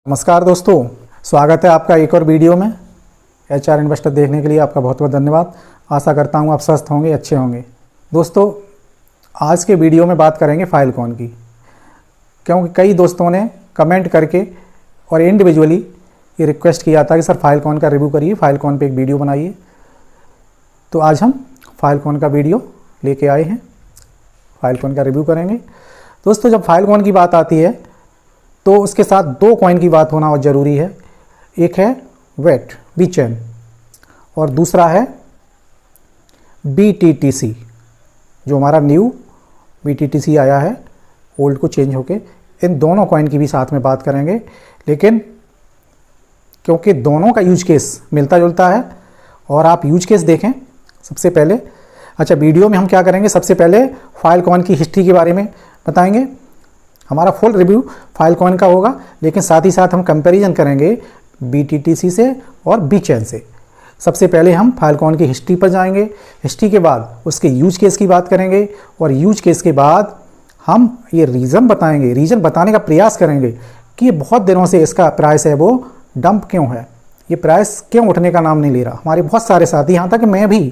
नमस्कार दोस्तों, स्वागत है आपका एक और वीडियो में। HR इन्वेस्टर देखने के लिए आपका बहुत बहुत धन्यवाद। आशा करता हूँ आप स्वस्थ होंगे, अच्छे होंगे। दोस्तों, आज के वीडियो में बात करेंगे फाइलकॉन की, क्योंकि कई दोस्तों ने कमेंट करके और इंडिविजुअली ये रिक्वेस्ट किया था कि सर फाइलकॉन का रिव्यू करिए, फाइलकॉन पे एक वीडियो बनाइए। तो आज हम फाइलकॉन का वीडियो लेके आए हैं, फाइलकॉन का रिव्यू करेंगे। दोस्तों, जब फाइलकॉन की बात आती है तो उसके साथ दो कॉइन की बात होना बहुत ज़रूरी है। एक है वेट बीचेन और दूसरा है BTTC, जो हमारा न्यू BTTC आया है, ओल्ड को चेंज होके। इन दोनों कॉइन की भी साथ में बात करेंगे, लेकिन क्योंकि दोनों का यूज केस मिलता जुलता है और आप यूज केस देखें सबसे पहले। अच्छा, वीडियो में हम क्या करेंगे, सबसे पहले फाइलकॉन की हिस्ट्री के बारे में बताएंगे। हमारा फुल रिव्यू फाइलकॉन का होगा, लेकिन साथ ही साथ हम कंपैरिजन करेंगे BTTC से और बीचेन से। सबसे पहले हम फाइलकॉन की हिस्ट्री पर जाएंगे, हिस्ट्री के बाद उसके यूज केस की बात करेंगे और यूज केस के बाद हम ये रीज़न बताएंगे, रीज़न बताने का प्रयास करेंगे कि ये बहुत दिनों से इसका प्राइस है वो डंप क्यों है, ये प्राइस क्यों उठने का नाम नहीं ले रहा। हमारे बहुत सारे साथी, यहाँ तक मैं भी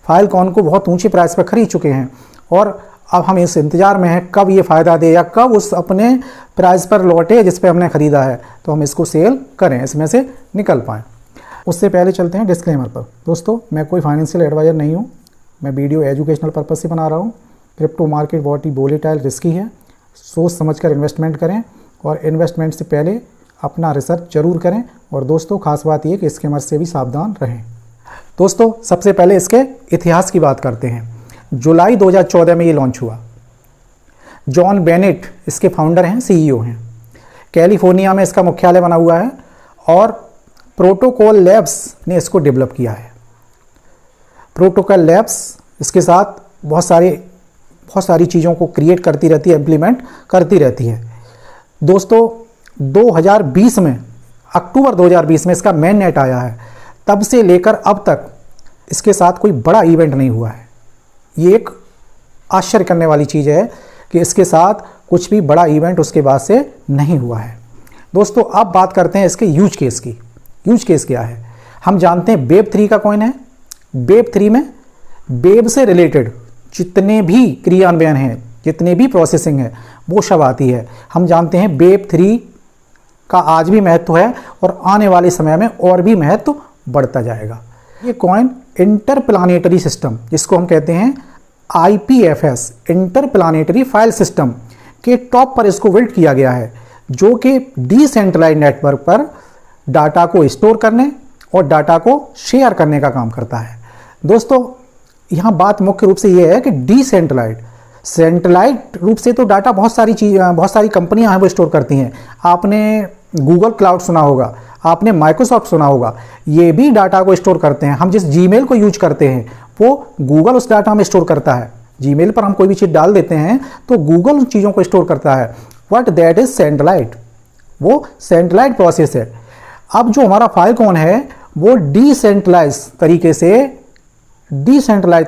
फाइलकॉन को बहुत ऊँचे प्राइस पर खरीद चुके हैं और अब हम इस इंतज़ार में हैं कब ये फ़ायदा दे या कब उस अपने प्राइस पर लौटे जिस पे हमने ख़रीदा है, तो हम इसको सेल करें, इसमें से निकल पाएँ। उससे पहले चलते हैं डिस्क्लेमर पर। दोस्तों, मैं कोई फाइनेंशियल एडवाइज़र नहीं हूँ, मैं वीडियो एजुकेशनल पर्पज़ से बना रहा हूँ। क्रिप्टो मार्केट बहुत ही वोलेटाइल, रिस्की है, सोच समझकर इन्वेस्टमेंट करें और इन्वेस्टमेंट से पहले अपना रिसर्च जरूर करें। और दोस्तों, खास बात यह कि स्कैमर से भी सावधान रहें। दोस्तों, सबसे पहले इसके इतिहास की बात करते हैं। जुलाई 2014 में ये लॉन्च हुआ। जॉन बेनेट इसके फाउंडर हैं, CEO हैं। कैलिफोर्निया में इसका मुख्यालय बना हुआ है और प्रोटोकॉल लैब्स ने इसको डेवलप किया है। प्रोटोकॉल लैब्स इसके साथ बहुत सारी चीज़ों को क्रिएट करती रहती है, इम्प्लीमेंट करती रहती है। दोस्तों, 2020 में, अक्टूबर 2020 में इसका मेन नेट आया है। तब से लेकर अब तक इसके साथ कोई बड़ा इवेंट नहीं हुआ है। ये एक आश्चर्य करने वाली चीज़ है कि इसके साथ कुछ भी बड़ा इवेंट उसके बाद से नहीं हुआ है। दोस्तों, अब बात करते हैं इसके यूज केस की। यूज केस क्या है? हम जानते हैं वेब 3 का कॉइन है। वेब 3 में वेब से रिलेटेड जितने भी क्रियान्वयन हैं, जितने भी प्रोसेसिंग है, वो सब आती है। हम जानते हैं वेब 3 का आज भी महत्व है और आने वाले समय में और भी महत्व बढ़ता जाएगा। ये कॉइन इंटरप्लानेटरी सिस्टम, जिसको हम कहते हैं IPFS, इंटरप्लानेटरी फाइल सिस्टम के टॉप पर इसको बिल्ड किया गया है, जो कि डिसेंट्रलाइज्ड नेटवर्क पर डाटा को स्टोर करने और डाटा को शेयर करने का काम करता है। दोस्तों, यहाँ बात मुख्य रूप से ये है कि डिसेंट्रलाइज्ड, सेंट्रलाइज्ड रूप से तो डाटा बहुत सारी कंपनियां हैं वो स्टोर करती हैं। आपने गूगल क्लाउड सुना होगा, आपने माइक्रोसॉफ्ट सुना होगा, ये भी डाटा को स्टोर करते हैं। हम जिस जीमेल को यूज करते हैं वो गूगल उस डाटा में स्टोर करता है। जीमेल पर हम कोई भी चीज़ डाल देते हैं तो गूगल उन चीज़ों को स्टोर करता है। बट दैट इज सेंट्रलाइज्ड, वो सेंट्रलाइज्ड प्रोसेस है। अब जो हमारा फाइलकॉन है वो डिसेंट्रलाइज्ड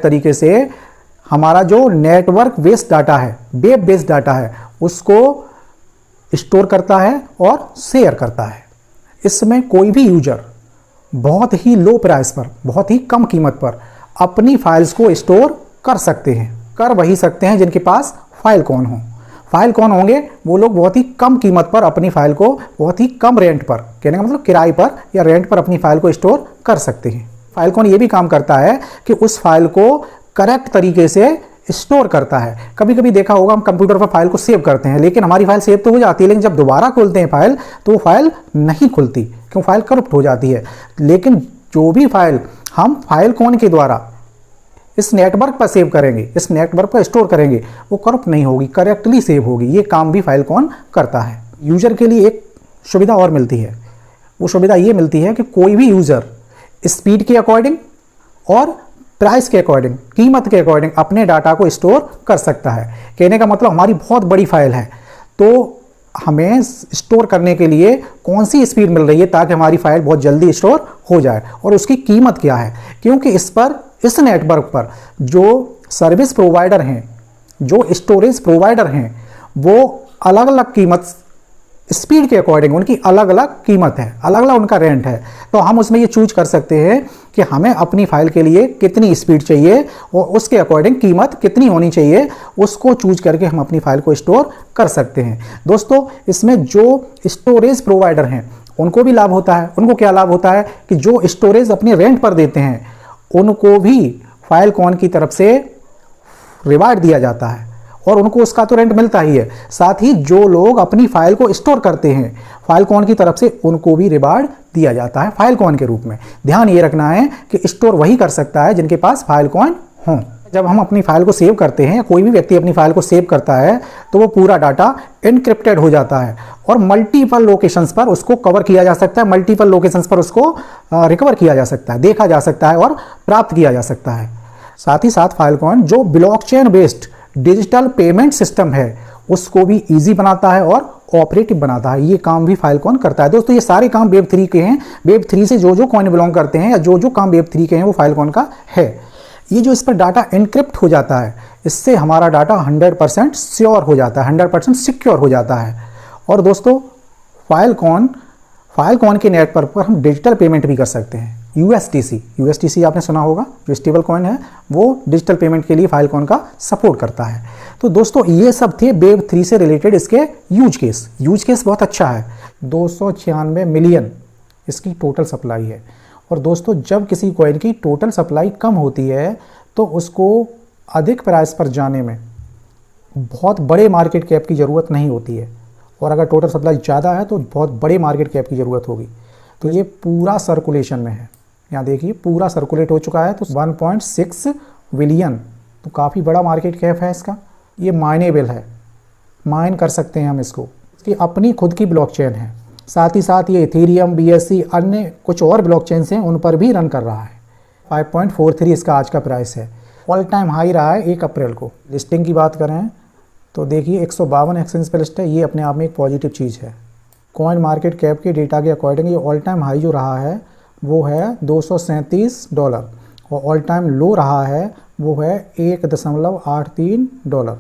तरीके से हमारा जो नेटवर्क बेस्ड डाटा है, वेब बेस्ड डाटा है, उसको स्टोर करता है और शेयर करता है। इसमें कोई भी यूजर बहुत ही लो प्राइस पर, बहुत ही कम कीमत पर अपनी फाइल्स को स्टोर कर सकते हैं। कर वही सकते हैं जिनके पास फाइलकॉन हो। फाइलकॉन होंगे वो लोग बहुत ही कम कीमत पर अपनी फाइल को बहुत ही कम रेंट पर, कहने का मतलब किराए पर या रेंट पर अपनी फाइल को स्टोर कर सकते हैं। फाइलकॉन ये भी काम करता है कि उस फाइल को करेक्ट तरीके से स्टोर करता है। कभी कभी देखा होगा हम कंप्यूटर पर फाइल को सेव करते हैं, लेकिन हमारी फाइल सेव तो हो जाती है, लेकिन जब दोबारा खोलते हैं फाइल तो वो फाइल नहीं खुलती, क्यों? फाइल करप्ट हो जाती है। लेकिन जो भी फाइल हम फाइलकॉन के द्वारा इस नेटवर्क पर सेव करेंगे, इस नेटवर्क पर स्टोर करेंगे, वो करप्ट नहीं होगी, करेक्टली सेव होगी। ये काम भी फाइलकॉन करता है। यूजर के लिए एक सुविधा और मिलती है, वो सुविधा ये मिलती है कि कोई भी यूजर स्पीड के अकॉर्डिंग और प्राइस के अकॉर्डिंग, कीमत के अकॉर्डिंग अपने डाटा को स्टोर कर सकता है। कहने का मतलब हमारी बहुत बड़ी फाइल है तो हमें स्टोर करने के लिए कौन सी स्पीड मिल रही है ताकि हमारी फाइल बहुत जल्दी स्टोर हो जाए, और उसकी कीमत क्या है। क्योंकि इस नेटवर्क पर जो सर्विस प्रोवाइडर हैं, जो स्टोरेज प्रोवाइडर हैं, वो अलग अलग कीमत स्पीड के अकॉर्डिंग उनकी अलग अलग कीमत है, अलग अलग उनका रेंट है। तो हम उसमें ये चूज कर सकते हैं कि हमें अपनी फाइल के लिए कितनी स्पीड चाहिए और उसके अकॉर्डिंग कीमत कितनी होनी चाहिए, उसको चूज करके हम अपनी फाइल को स्टोर कर सकते हैं। दोस्तों इसमें जो स्टोरेज प्रोवाइडर हैं उनको भी लाभ होता है। उनको क्या लाभ होता है कि जो स्टोरेज अपने रेंट पर देते हैं उनको भी फाइलकॉन की तरफ से रिवार्ड दिया जाता है और उनको उसका तो रेंट मिलता ही है। साथ ही जो लोग अपनी फाइल को स्टोर करते हैं फाइलकॉन की तरफ से उनको भी रिवार्ड दिया जाता है फाइलकॉन के रूप में। ध्यान ये रखना है कि स्टोर वही कर सकता है जिनके पास फाइलकॉन हो। जब हम अपनी फाइल को सेव करते हैं या कोई भी व्यक्ति अपनी फाइल को सेव करता है तो वो पूरा डाटा एनक्रिप्टेड हो जाता है और मल्टीपल लोकेशंस पर उसको कवर किया जा सकता है, मल्टीपल लोकेशंस पर उसको रिकवर किया जा सकता है, देखा जा सकता है और प्राप्त किया जा सकता है। साथ ही साथ फाइलकॉन जो blockchain based digital payment system है उसको भी इजी बनाता है और ऑपरेटिव बनाता है। ये काम भी फाइलकॉन करता है। दोस्तों ये सारे काम वेब 3 के हैं। वेब 3 से जो जो कॉइन बिलोंग करते हैं या जो जो काम वेब 3 के हैं वो फाइलकॉन का है। ये जो इस पर डाटा एनक्रिप्ट हो जाता है इससे हमारा डाटा 100% श्योर हो जाता है, 100% सिक्योर हो जाता है। और दोस्तों फाइलकॉन के नेटवर्क पर हम डिजिटल पेमेंट भी कर सकते हैं। यूएसटीसी आपने सुना होगा, जो स्टेबल कॉइन है वो डिजिटल पेमेंट के लिए फाइलकॉन का सपोर्ट करता है। तो दोस्तों ये सब थे वेब 3 से रिलेटेड इसके यूज केस बहुत अच्छा है। 296 मिलियन इसकी टोटल सप्लाई है। और दोस्तों जब किसी कॉइन की टोटल सप्लाई कम होती है तो उसको अधिक प्राइस पर जाने में बहुत बड़े मार्केट कैप की ज़रूरत नहीं होती है, और अगर टोटल सप्लाई ज़्यादा है तो बहुत बड़े मार्केट कैप की ज़रूरत होगी। तो ये पूरा सर्कुलेशन में है, यहाँ देखिए पूरा सर्कुलेट हो चुका है। तो 1.6 बिलियन तो काफ़ी बड़ा मार्केट कैप है इसका। ये माइनेबल है, माइन कर सकते हैं हम इसको। इसकी अपनी खुद की ब्लॉकचेन है। साथ ही साथ ये इथेरियम, BSC, अन्य कुछ और ब्लॉकचेन्स हैं उन पर भी रन कर रहा है। 5.43 इसका आज का प्राइस है। ऑल टाइम हाई रहा है 1 अप्रैल को। लिस्टिंग की बात करें तो देखिए 152 एक्सचेंज पर लिस्ट है। ये अपने आप में एक पॉजिटिव चीज़ है। कॉइन मार्केट कैप के डेटा के अकॉर्डिंग ये ऑल टाइम हाई जो रहा है वो है $237 और ऑल टाइम लो रहा है वो है $1.83।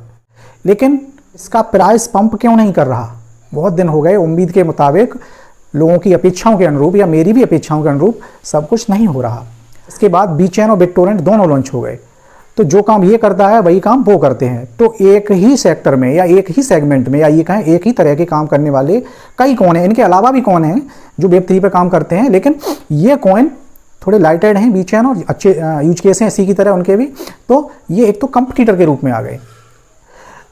लेकिन इसका प्राइस पंप क्यों नहीं कर रहा? बहुत दिन हो गए, उम्मीद के मुताबिक लोगों की अपेक्षाओं के अनुरूप या मेरी भी अपेक्षाओं के अनुरूप सब कुछ नहीं हो रहा। इसके बाद बीचेन और बिटटोरेंट दोनों लॉन्च हो गए। तो जो काम ये करता है वही काम वो करते हैं। तो एक ही सेक्टर में या एक ही सेगमेंट में या ये कहें एक ही तरह के काम करने वाले कई कौन हैं, इनके अलावा भी कौन हैं जो वेब 3 पे काम करते हैं, लेकिन ये कॉइन थोड़े लाइटेड हैं, बीचेन और अच्छे यूज केस हैं इसी की तरह उनके भी। तो ये एक तो कंपटीटर के रूप में आ गए।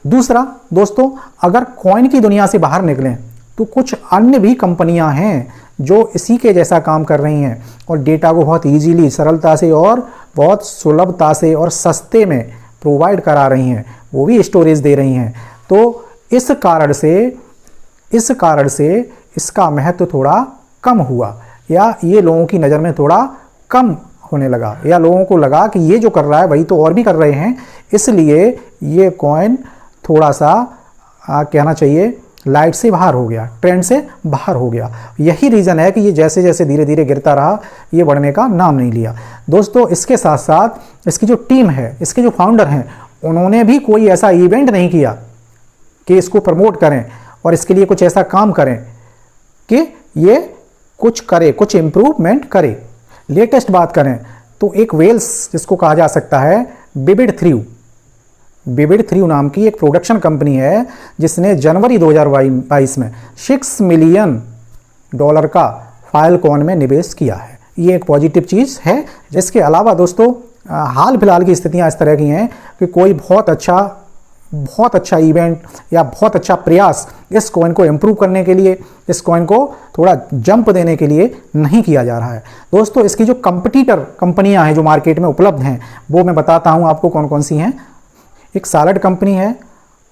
दूसरा दोस्तों, अगर कॉइन की दुनिया से बाहर निकलें तो कुछ अन्य भी कंपनियां हैं जो इसी के जैसा काम कर रही हैं और डेटा को बहुत इजीली, सरलता से और बहुत सुलभता से और सस्ते में प्रोवाइड करा रही हैं, वो भी स्टोरेज दे रही हैं। तो इस कारण से इसका महत्व थोड़ा कम हुआ या ये लोगों की नज़र में थोड़ा कम होने लगा, या लोगों को लगा कि ये जो कर रहा है वही तो और भी कर रहे हैं, इसलिए ये कॉइन थोड़ा सा कहना चाहिए लाइट से बाहर हो गया, ट्रेंड से बाहर हो गया। यही रीज़न है कि ये जैसे जैसे धीरे धीरे गिरता रहा, ये बढ़ने का नाम नहीं लिया। दोस्तों इसके साथ साथ इसकी जो टीम है, इसके जो फाउंडर हैं, उन्होंने भी कोई ऐसा इवेंट नहीं किया कि इसको प्रमोट करें और इसके लिए कुछ ऐसा काम करें कि ये कुछ करे, कुछ इम्प्रूवमेंट करे। लेटेस्ट बात करें तो एक वेल्स जिसको कहा जा सकता है विविड थ्रू नाम की एक प्रोडक्शन कंपनी है जिसने जनवरी 2022 में $6 मिलियन का फाइलकॉन में निवेश किया है। ये एक पॉजिटिव चीज़ है। जिसके अलावा दोस्तों हाल फिलहाल की स्थितियां इस तरह की हैं कि कोई बहुत अच्छा इवेंट या बहुत अच्छा प्रयास इस कॉइन को इम्प्रूव करने के लिए, इस कॉइन को थोड़ा जंप देने के लिए नहीं किया जा रहा है। दोस्तों इसकी जो कंपटीटर कंपनियां हैं जो मार्केट में उपलब्ध हैं वो मैं बताता हूं आपको कौन कौन सी हैं। एक सॉलिड कंपनी है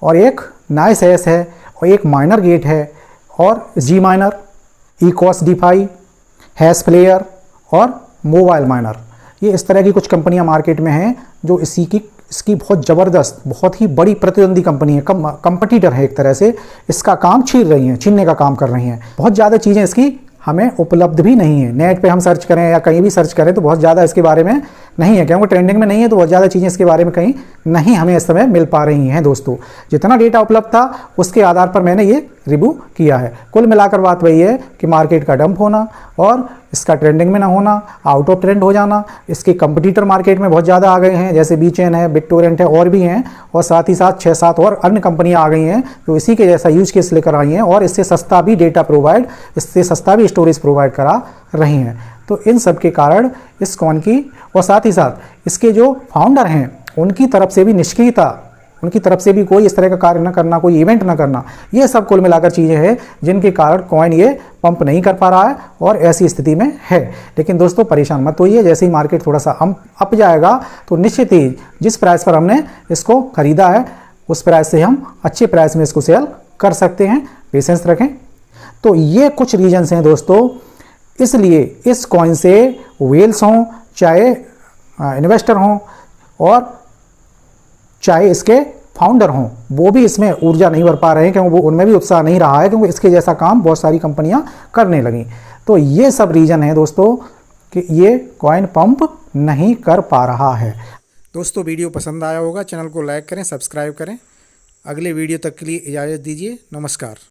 और एक नाइस एस है और एक माइनर गेट है और जी माइनर, इकोस डिफाई, हैश प्लेयर और मोबाइल माइनर। ये इस तरह की कुछ कंपनियां मार्केट में हैं जो इसकी बहुत ज़बरदस्त, बहुत ही बड़ी प्रतिद्वंदी कंपनी है, कंपटीटर है एक तरह से। इसका काम छीनने का काम कर रही हैं। बहुत ज़्यादा चीज़ें इसकी हमें उपलब्ध भी नहीं है। नेट पे हम सर्च करें या कहीं भी सर्च करें तो बहुत ज़्यादा इसके बारे में नहीं है, क्योंकि ट्रेंडिंग में नहीं है, तो बहुत ज़्यादा चीज़ें इसके बारे में कहीं नहीं हमें इस समय मिल पा रही हैं दोस्तों। जितना डेटा उपलब्ध था उसके आधार पर मैंने ये रिव्यू किया है। कुल मिलाकर बात वही है कि मार्केट का डंप होना और इसका ट्रेंडिंग में ना होना, आउट ऑफ ट्रेंड हो जाना, इसके कंपटीटर मार्केट में बहुत ज़्यादा आ गए हैं, जैसे बीचेन है, बिटटोरेंट है, और भी हैं, और साथ ही साथ 6-7 और अन्य कंपनियां आ गई हैं जो इसी के जैसा यूज केस लेकर आई हैं और इससे सस्ता भी डेटा प्रोवाइड, इससे सस्ता भी स्टोरेज प्रोवाइड करा रही हैं। तो इन सब के कारण इस कॉइन की, और साथ ही साथ इसके जो फाउंडर हैं उनकी तरफ से भी निष्क्रियता, उनकी तरफ से भी कोई इस तरह का कार्य न करना, कोई इवेंट न करना, ये सब कुल मिलाकर चीज़ें हैं जिनके कारण कॉइन ये पंप नहीं कर पा रहा है और ऐसी स्थिति में है। लेकिन दोस्तों परेशान मत होइए, जैसे ही मार्केट थोड़ा सा अप जाएगा तो निश्चित ही जिस प्राइस पर हमने इसको खरीदा है उस प्राइस से हम अच्छे प्राइस में इसको सेल कर सकते हैं। पेशेंस रखें। तो ये कुछ रीजन्स हैं दोस्तों, इसलिए इस कॉइन से वेल्स हों, चाहे इन्वेस्टर हों और चाहे इसके फाउंडर हों, वो भी इसमें ऊर्जा नहीं भर पा रहे हैं, क्योंकि वो उनमें भी उत्साह नहीं रहा है, क्योंकि इसके जैसा काम बहुत सारी कंपनियां करने लगी। तो ये सब रीजन है दोस्तों कि ये कॉइन पंप नहीं कर पा रहा है। दोस्तों वीडियो पसंद आया होगा, चैनल को लाइक करें, सब्सक्राइब करें। अगले वीडियो तक के लिए इजाज़त दीजिए। नमस्कार।